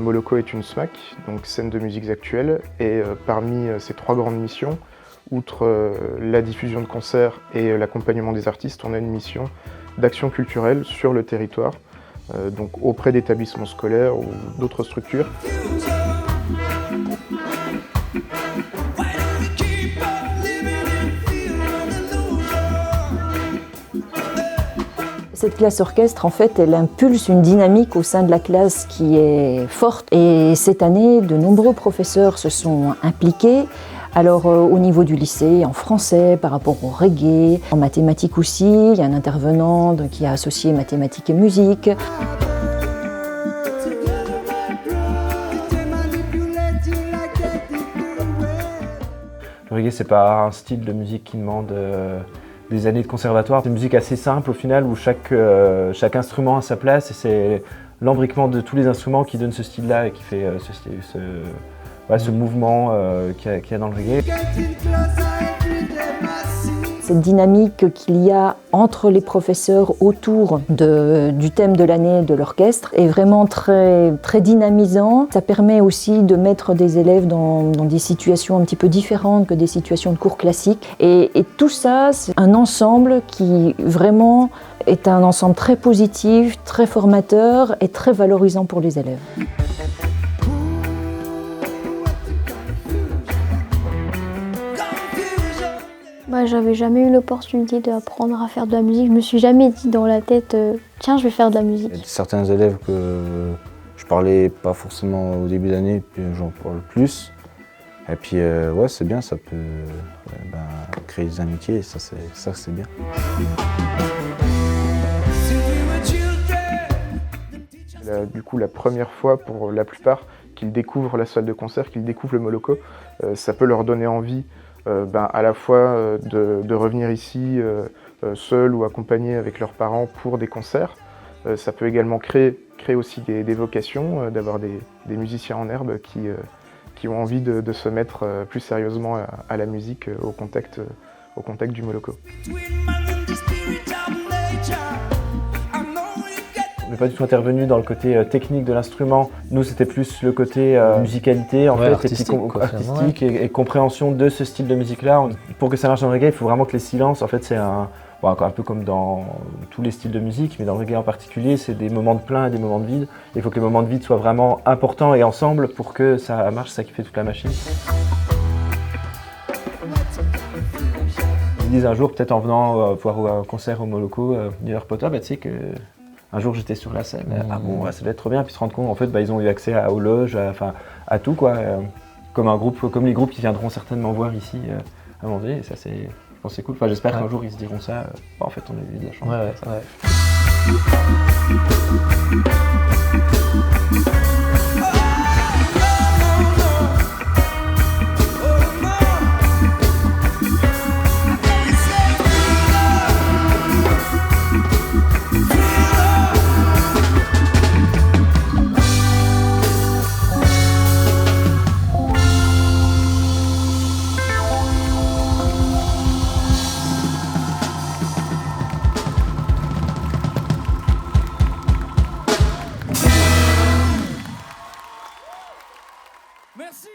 Moloko est une SMAC, donc scène de musiques actuelles, et parmi ces 3 grandes missions, outre la diffusion de concerts et l'accompagnement des artistes, on a une mission d'action culturelle sur le territoire, donc auprès d'établissements scolaires ou d'autres structures. Cette classe orchestre, en fait, elle impulse une dynamique au sein de la classe qui est forte. Et cette année, de nombreux professeurs se sont impliqués. Alors au niveau du lycée, en français, par rapport au reggae, en mathématiques aussi, il y a un intervenant qui a associé mathématiques et musique. Le reggae, c'est pas un style de musique qui demande des années de conservatoire. C'est une musique assez simple au final où chaque instrument a sa place et c'est l'embriquement de tous les instruments qui donne ce style-là et qui fait ce mouvement qu'il y a dans le reggae. Cette dynamique qu'il y a entre les professeurs autour du thème de l'année de l'orchestre est vraiment très, très dynamisant. Ça permet aussi de mettre des élèves dans des situations un petit peu différentes que des situations de cours classiques. Et tout ça, c'est un ensemble qui vraiment est un ensemble très positif, très formateur et très valorisant pour les élèves. J'avais jamais eu l'opportunité d'apprendre à faire de la musique. Je me suis jamais dit dans la tête tiens, je vais faire de la musique. Il y a certains élèves que je parlais pas forcément au début d'année, puis j'en parle plus. Et puis ouais, c'est bien, ça peut créer des amitiés, et ça c'est bien. Du coup, la première fois pour la plupart qu'ils découvrent la salle de concert, qu'ils découvrent le Moloko, ça peut leur donner envie à la fois de revenir ici seuls ou accompagnés avec leurs parents pour des concerts. Ça peut également créer aussi des vocations, d'avoir des musiciens en herbe qui ont envie de se mettre plus sérieusement à la musique au contact du Moloko. On n'est pas du tout intervenu dans le côté technique de l'instrument. Nous, c'était plus le côté musicalité, en fait, artistique et compréhension de ce style de musique-là. Pour que ça marche dans le reggae, il faut vraiment que les silences, en fait, c'est un peu comme dans tous les styles de musique, mais dans le reggae en particulier, c'est des moments de plein et des moments de vide. Il faut que les moments de vide soient vraiment importants et ensemble pour que ça marche, c'est ça qui fait toute la machine. Ils disent un jour, peut-être en venant voir un concert au Moloko, dire leur pote, tu sais que un jour j'étais sur la scène, ça devait être trop bien, puis se rendre compte, en fait, ils ont eu accès aux loges, à tout, quoi. Comme les groupes qui viendront certainement voir ici à un moment donné, et ça c'est cool. J'espère qu'un jour ils se diront ça, en fait on a eu de la chance. Merci.